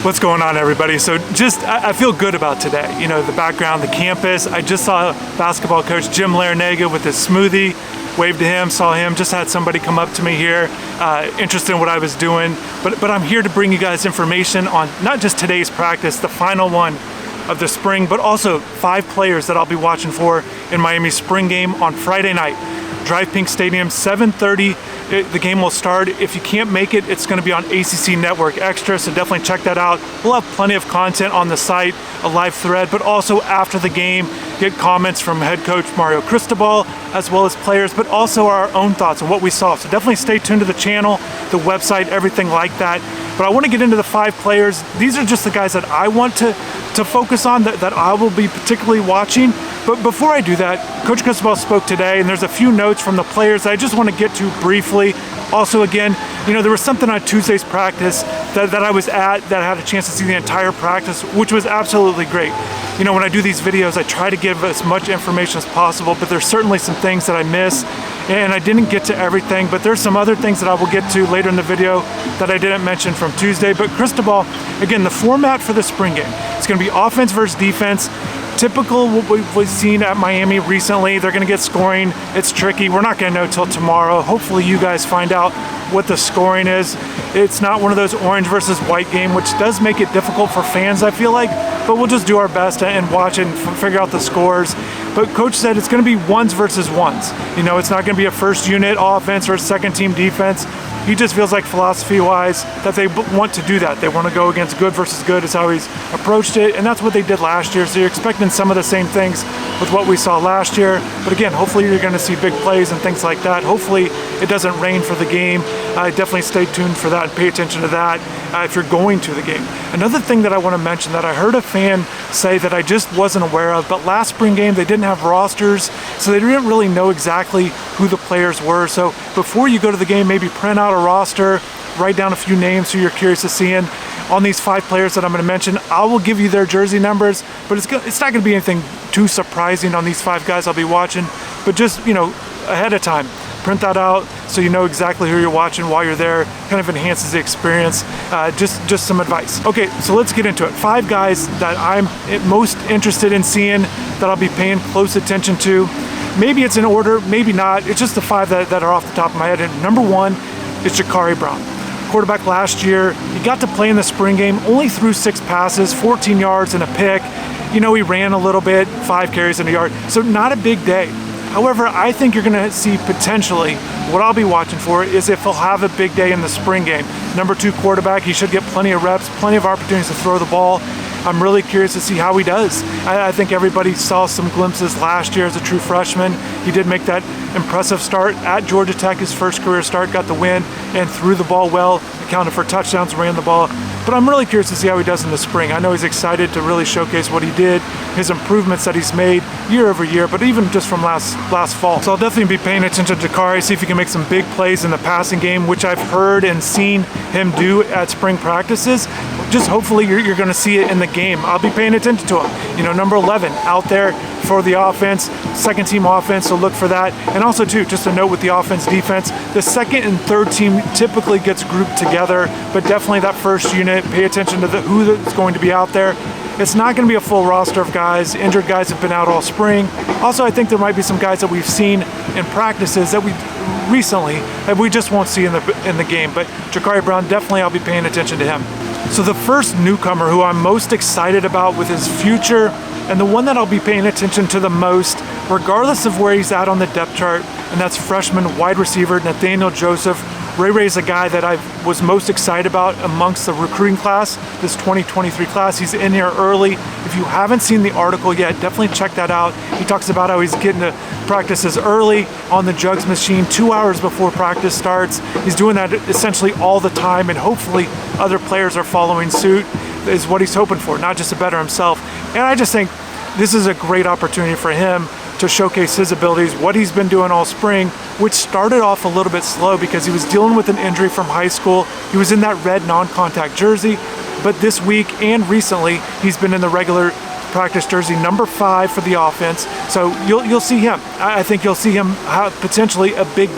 What's going on, everybody? So I feel good about today. You know, the background, the campus. I just saw basketball coach Jim Larinaga with his smoothie. Waved to him, saw him, just had somebody come up to me here, interested in what I was doing. But I'm here to bring you guys information on not just today's practice, the final one of the spring, but also 5 players that I'll be watching for in Miami's spring game on Friday night. Drive Pink Stadium, 7:30. The game will start. If you can't make it, it's going to be on ACC Network Extra, so definitely check that out. We'll have plenty of content on the site, a live thread, but also after the game, get comments from head coach Mario Cristobal, as well as players, but also our own thoughts on what we saw. So definitely stay tuned to the channel, the website, everything like that. But I want to get into the 5 players. These are just the guys that I want to focus on, that I will be particularly watching. But before I do that, Coach Cristobal spoke today, and there's a few notes from the players that I just want to get to briefly. Also, again, you know, there was something on Tuesday's practice that I was at that I had a chance to see the entire practice, which was absolutely great. You know, when I do these videos, I try to give as much information as possible, but there's certainly some things that I miss, and I didn't get to everything, but there's some other things that I will get to later in the video that I didn't mention from Tuesday. But Cristobal, again, the format for the spring game, it's going to be offense versus defense. Typical what we've seen at Miami recently. They're going to get scoring. It's tricky. We're not going to know till tomorrow. Hopefully you guys find out what the scoring is. It's not one of those orange versus white game, which does make it difficult for fans, I feel like, but we'll just do our best and watch and figure out the scores. But coach said it's going to be ones versus ones. You know, it's not going to be a first unit offense or a second team defense. He just feels like philosophy-wise that they want to do that. They want to go against good versus good is how he's approached it, and that's what they did last year. So you're expecting some of the same things with what we saw last year. But again, hopefully you're going to see big plays and things like that. Hopefully it doesn't rain for the game. Definitely stay tuned for that and pay attention to that if you're going to the game. Another thing that I want to mention that I heard a fan say that I just wasn't aware of, but last spring game they didn't have rosters, so they didn't really know exactly who the players were. So before you go to the game, maybe print out a roster, write down a few names who you're curious to see in. On these 5 players that I'm going to mention, I will give you their jersey numbers, but it's not going to be anything too surprising on these 5 guys I'll be watching. But just, you know, ahead of time, print that out so you know exactly who you're watching while you're there. Kind of enhances the experience. Just some advice. Okay, so let's get into it. 5 guys that I'm most interested in seeing, that I'll be paying close attention to. Maybe it's in order, maybe not. It's just the 5 that are off the top of my head. And number 1 is Ja'Carri Brown. Quarterback last year. He got to play in the spring game, only threw 6 passes, 14 yards and a pick. You know, he ran a little bit, 5 carries and a yard. So not a big day. However, I think you're going to see potentially, what I'll be watching for is if he'll have a big day in the spring game. Number 2 quarterback, he should get plenty of reps, plenty of opportunities to throw the ball. I'm really curious to see how he does. I think everybody saw some glimpses last year as a true freshman. He did make that impressive start at Georgia Tech, his first career start, got the win, and threw the ball well, accounted for touchdowns, ran the ball. But I'm really curious to see how he does in the spring. I know he's excited to really showcase what he did, his improvements that he's made year over year, but even just from last fall. So I'll definitely be paying attention to Ja'Carri, see if he can make some big plays in the passing game, which I've heard and seen him do at spring practices. Just hopefully you're going to see it in the game. I'll be paying attention to him. You know, number 11 out there for the offense, second team offense, so look for that. And also too, just a note with the offense defense, the second and third team typically gets grouped together, but definitely that first unit, pay attention to who that's going to be out there. It's not going to be a full roster of guys. Injured guys have been out all spring. Also, I think there might be some guys that we've seen in practices that we recently that we just won't see in the game. But Ja'Carri Brown, definitely I'll be paying attention to him. So the first newcomer who I'm most excited about with his future, and the one that I'll be paying attention to the most, regardless of where he's at on the depth chart, and that's freshman wide receiver Nathaniel Joseph. Ray is a guy that I was most excited about amongst the recruiting class, this 2023 class. He's in here early. If you haven't seen the article yet, definitely check that out. He talks about how he's getting to practices early on the jugs machine, 2 hours before practice starts. He's doing that essentially all the time, and hopefully other players are following suit, is what he's hoping for, not just to better himself. And I just think this is a great opportunity for him to showcase his abilities, what he's been doing all spring, which started off a little bit slow because he was dealing with an injury from high school. He was in that red non-contact jersey, but this week and recently, he's been in the regular practice jersey, number 5 for the offense. So you'll see him. I think you'll see him have potentially a big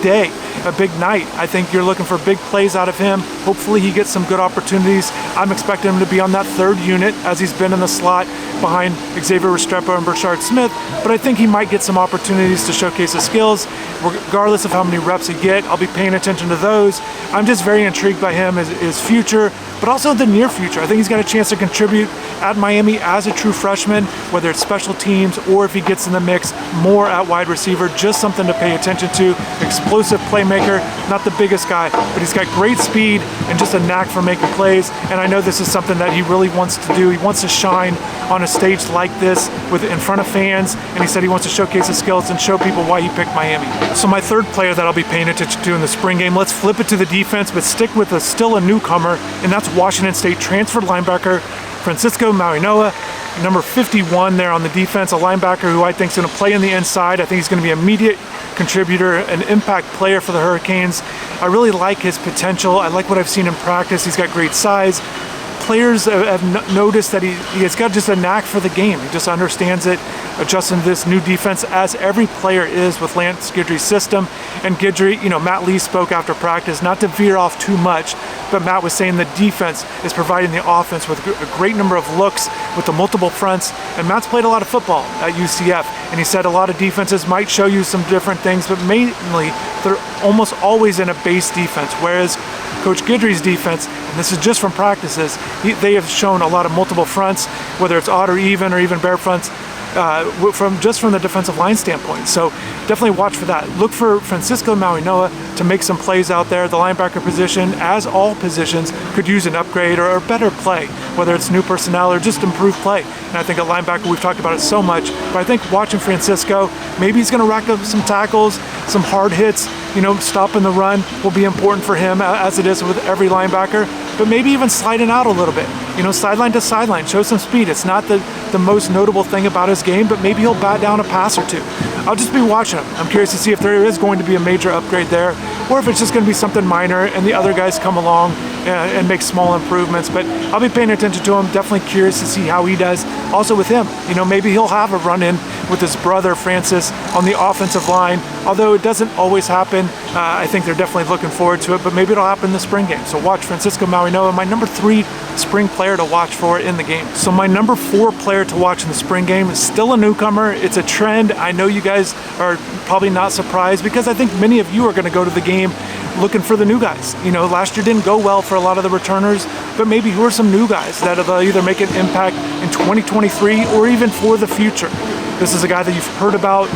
day, a big night. I think you're looking for big plays out of him. Hopefully he gets some good opportunities. I'm expecting him to be on that 3rd unit as he's been in the slot behind Xavier Restrepo and Brashard Smith, but I think he might get some opportunities to showcase his skills. Regardless of how many reps he get, I'll be paying attention to those. I'm just very intrigued by him, his future, but also the near future. I think he's got a chance to contribute at Miami as a true freshman, whether it's special teams or if he gets in the mix more at wide receiver. Just something to pay attention to. Explosive playmaker, not the biggest guy, but he's got great speed and just a knack for making plays. And I know this is something that he really wants to do. He wants to shine on a stage like this in front of fans, and he said he wants to showcase his skills and show people why he picked Miami. So my 3rd player that I'll be paying attention to in the spring game, let's flip it to the defense, but stick with still a newcomer, and that's Washington State transferred linebacker Francisco Mauigoa, number 51 there on the defense, a linebacker who I think is going to play in the inside. I think he's going to be an immediate contributor, an impact player for the Hurricanes. I really like his potential. I like what I've seen in practice. He's got great size. Players have noticed that he has got just a knack for the game. He just understands it, adjusting to this new defense, as every player is with Lance Guidry's system. And Guidry, Matt Lee spoke after practice, not to veer off too much, but Matt was saying the defense is providing the offense with a great number of looks with the multiple fronts. And Matt's played a lot of football at UCF, and he said a lot of defenses might show you some different things, but mainly they're almost always in a base defense, whereas Coach Guidry's defense, and this is just from practices, they have shown a lot of multiple fronts, whether it's odd or even bare fronts, from the defensive line standpoint. So definitely watch for that. Look for Francisco Mauigoa to make some plays out there. The linebacker position, as all positions, could use an upgrade or a better play, whether it's new personnel or just improved play. And I think at linebacker, we've talked about it so much, but I think watching Francisco, maybe he's going to rack up some tackles, some hard hits, stopping the run will be important for him, as it is with every linebacker, but maybe even sliding out a little bit, sideline to sideline, show some speed. It's not the most notable thing about his game, but maybe he'll bat down a pass or two. I'll just be watching him. I'm curious to see if there is going to be a major upgrade there, or if it's just going to be something minor and the other guys come along and make small improvements. But I'll be paying attention to him, definitely curious to see how he does. Also with him, maybe he'll have a run-in with his brother Francis on the offensive line, although it doesn't always happen. I think they're definitely looking forward to it, but maybe it'll happen in the spring game. So watch Francisco Mauigoa, my number 3 spring player to watch for in the game. So my number 4 player to watch in the spring game is still a newcomer. It's a trend. I know you guys are probably not surprised, because I think many of you are going to go to the game looking for the new guys. Last year didn't go well for a lot of the returners, but maybe who are some new guys that'll either make an impact in 2023 or even for the future. This is a guy that you've heard about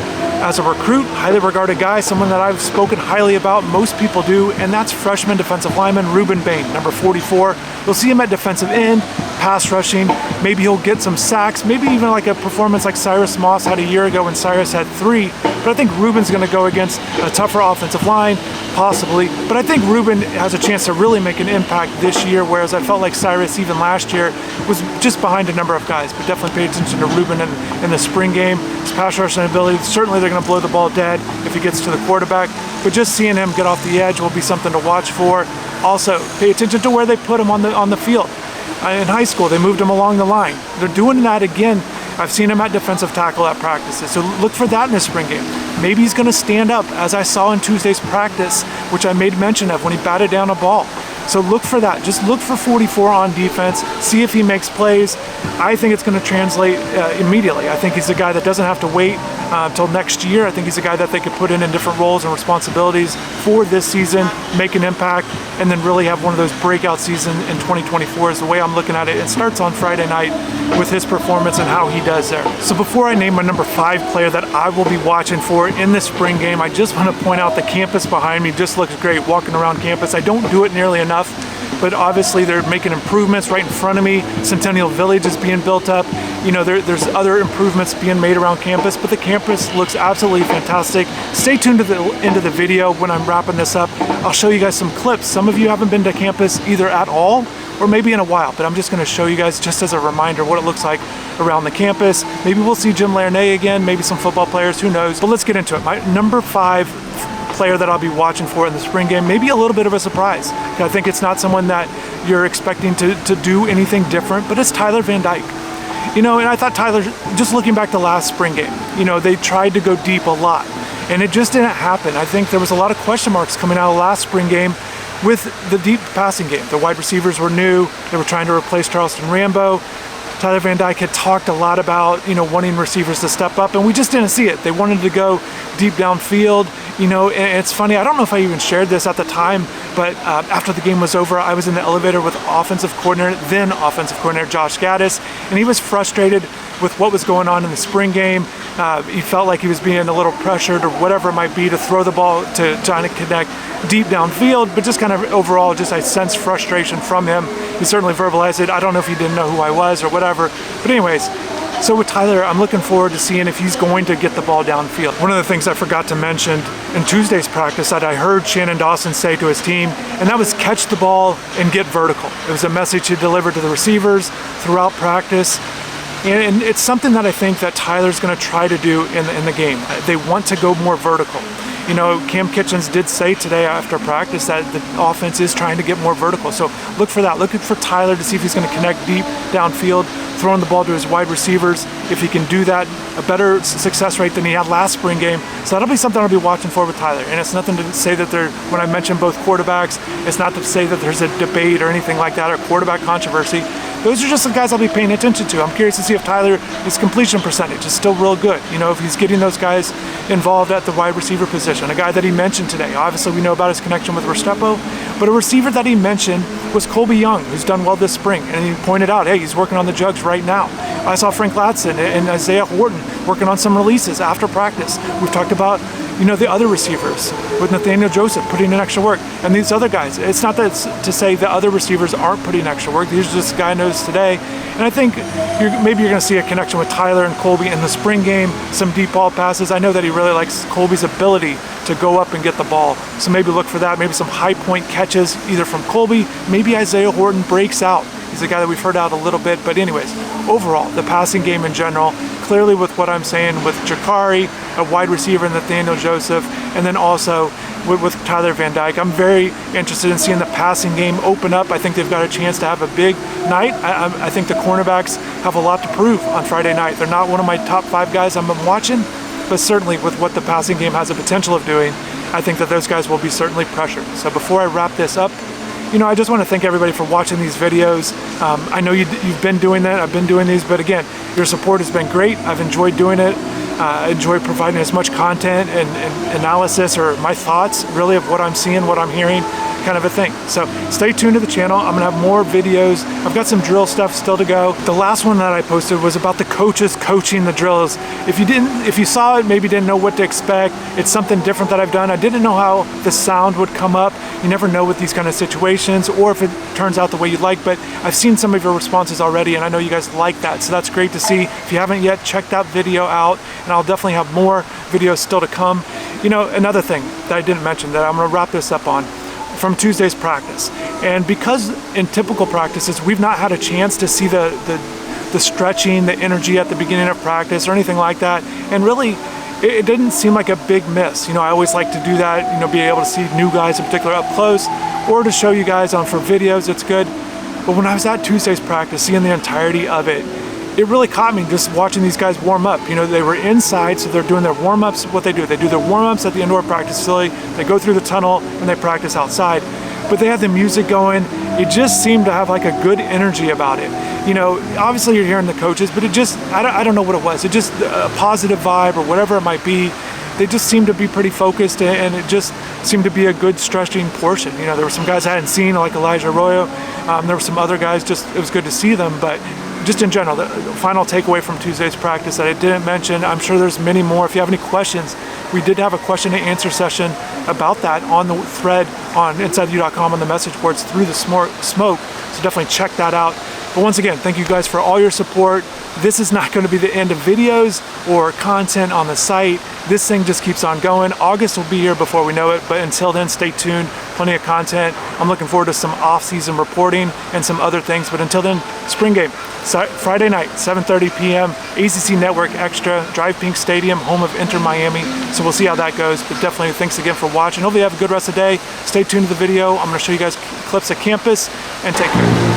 as a recruit, highly regarded guy, someone that I've spoken highly about, most people do, and that's freshman defensive lineman Ruben Bain, number 44. You'll see him at defensive end, pass rushing, maybe he'll get some sacks, maybe even like a performance like Cyrus Moss had a year ago when Cyrus had 3, but I think Ruben's going to go against a tougher offensive line, possibly, but I think Ruben has a chance to really make an impact this year, whereas I felt like Cyrus even last year was just behind a number of guys, but definitely pay attention to Ruben in the spring game. His pass rushing ability, certainly they're going to blow the ball dead if he gets to the quarterback, but just seeing him get off the edge will be something to watch for. Also, pay attention to where they put him on the field. In high school, they moved him along the line. They're doing that again. I've seen him at defensive tackle at practices, so look for that in his spring game. Maybe he's going to stand up, as I saw in Tuesday's practice, which I made mention of when he batted down a ball. So look for that. Just look for 44 on defense. See if he makes plays. I think it's going to translate immediately. I think he's a guy that doesn't have to wait until next year. I think he's a guy that they could put in different roles and responsibilities for this season, make an impact, and then really have one of those breakout seasons in 2024 is the way I'm looking at it. It starts on Friday night with his performance and how he does there. So before I name my number 5 player that I will be watching for in this spring game, I just want to point out the campus behind me just looks great walking around campus. I don't do it nearly enough, but obviously they're making improvements right in front of me. Centennial Village is being built up. There's other improvements being made around campus, but the campus looks absolutely fantastic. Stay tuned to the end of the video when I'm wrapping this up. I'll show you guys some clips. Some of you haven't been to campus either at all or maybe in a while, but I'm just going to show you guys just as a reminder what it looks like around the campus. Maybe we'll see Jim Larnay again, maybe some football players, who knows. But let's get into it. My number 5 player that I'll be watching for in the spring game, maybe a little bit of a surprise. I think it's not someone that you're expecting to do anything different, but it's Tyler Van Dyke. You know, and I thought Tyler, just looking back to last spring game, you know, they tried to go deep a lot, and it just didn't happen. I think there was a lot of question marks coming out of last spring game with the deep passing game. The wide receivers were new. They were trying to replace Charleston Rambo. Tyler Van Dyke had talked a lot about, you know, wanting receivers to step up, and we just didn't see it. They wanted to go deep downfield, you know, and it's funny, I don't know if I even shared this at the time, but after the game was over, I was in the elevator with then offensive coordinator Josh Gaddis, and he was frustrated with what was going on in the spring game. He felt like he was being a little pressured or whatever it might be to throw the ball to trying to connect deep downfield, but just kind of overall, just I sensed frustration from him. He certainly verbalized it. I don't know if he didn't know who I was or whatever, but anyways, so with Tyler, I'm looking forward to seeing if he's going to get the ball downfield. One of the things I forgot to mention in Tuesday's practice that I heard Shannon Dawson say to his team, and that was catch the ball and get vertical. It was a message he delivered to the receivers throughout practice. And it's something that I think that Tyler's going to try to do in the game. They want to go more vertical. You know, Cam Kitchens did say today after practice that the offense is trying to get more vertical. So look for that. Looking for Tyler to see if he's going to connect deep downfield, throwing the ball to his wide receivers. If he can do that, a better success rate than he had last spring game. So that'll be something I'll be watching for with Tyler. And it's nothing to say that when I mention both quarterbacks, it's not to say that there's a debate or anything like that or quarterback controversy. Those are just the guys I'll be paying attention to. I'm curious to see if Tyler, his completion percentage is still real good. You know, if he's getting those guys involved at the wide receiver position. A guy that he mentioned today, obviously we know about his connection with Restrepo, but a receiver that he mentioned was Colby Young, who's done well this spring. And he pointed out, hey, he's working on the jugs right now. I saw Frank Ladson and Isaiah Horton working on some releases after practice. We've talked about, you know, the other receivers with Nathaniel Joseph putting in extra work, and these other guys. It's not that it's to say the other receivers aren't putting extra work. These are just guy knows today. And I think maybe you're going to see a connection with Tyler and Colby in the spring game, some deep ball passes. I know that he really likes Colby's ability to go up and get the ball. So maybe look for that. Maybe some high point catches either from Colby. Maybe Isaiah Horton breaks out. He's a guy that we've heard out a little bit. But anyways, overall, the passing game in general, clearly with what I'm saying with Jakari, a wide receiver, Nathaniel Joseph, and then also with Tyler Van Dyke, I'm very interested in seeing the passing game open up. I think they've got a chance to have a big night. I think the cornerbacks have a lot to prove on Friday night. They're not one of my top 5 guys I'm watching, but certainly with what the passing game has the potential of doing, I think that those guys will be certainly pressured. So before I wrap this up, you know, I just want to thank everybody for watching these videos. I know you've been doing that. I've been doing these, but again, your support has been great. I've enjoyed doing it. I enjoy providing as much content and analysis or my thoughts really of what I'm seeing, what I'm hearing, kind of a thing. So stay tuned to the channel. I'm gonna have more videos. I've got some drill stuff still to go. The last one that I posted was about the coaches coaching the drills. If you saw it, maybe didn't know what to expect. It's something different that I've done. I didn't know how the sound would come up. You never know with these kind of situations or if it turns out the way you'd like, but I've seen some of your responses already and I know you guys like that. So that's great to see. If you haven't yet, check that video out and I'll definitely have more videos still to come. You know, another thing that I didn't mention that I'm gonna wrap this up on from Tuesday's practice. And because in typical practices, we've not had a chance to see the stretching, the energy at the beginning of practice or anything like that. And really, it didn't seem like a big miss. You know, I always like to do that, you know, be able to see new guys in particular up close or to show you guys for videos, it's good. But when I was at Tuesday's practice, seeing the entirety of it, it really caught me just watching these guys warm up. You know, they were inside, so they're doing their warm-ups. What they do, they do their warm-ups at the indoor practice facility, they go through the tunnel, and they practice outside. But they had the music going. It just seemed to have like a good energy about it. You know, obviously you're hearing the coaches, but it just, I don't know what it was. It just a positive vibe or whatever it might be. They just seemed to be pretty focused and it just seemed to be a good stretching portion. You know, there were some guys I hadn't seen like Elijah Arroyo. There were some other guys, just it was good to see them, but just in general, the final takeaway from Tuesday's practice that I didn't mention, I'm sure there's many more. If you have any questions, we did have a question and answer session about that on the thread on InsideTheU.com on the message boards through the smoke, so definitely check that out. But once again, thank you guys for all your support. This is not going to be the end of videos or content on the site. This thing just keeps on going. August will be here before we know it, but until then, stay tuned. Plenty of content. I'm looking forward to some off-season reporting and some other things, but until then, spring game. Friday night, 7:30 p.m., ACC Network Extra, Drive Pink Stadium, home of Inter Miami. So we'll see how that goes, but definitely thanks again for watching. Hopefully you have a good rest of the day. Stay tuned to the video. I'm going to show you guys clips at campus, and take care.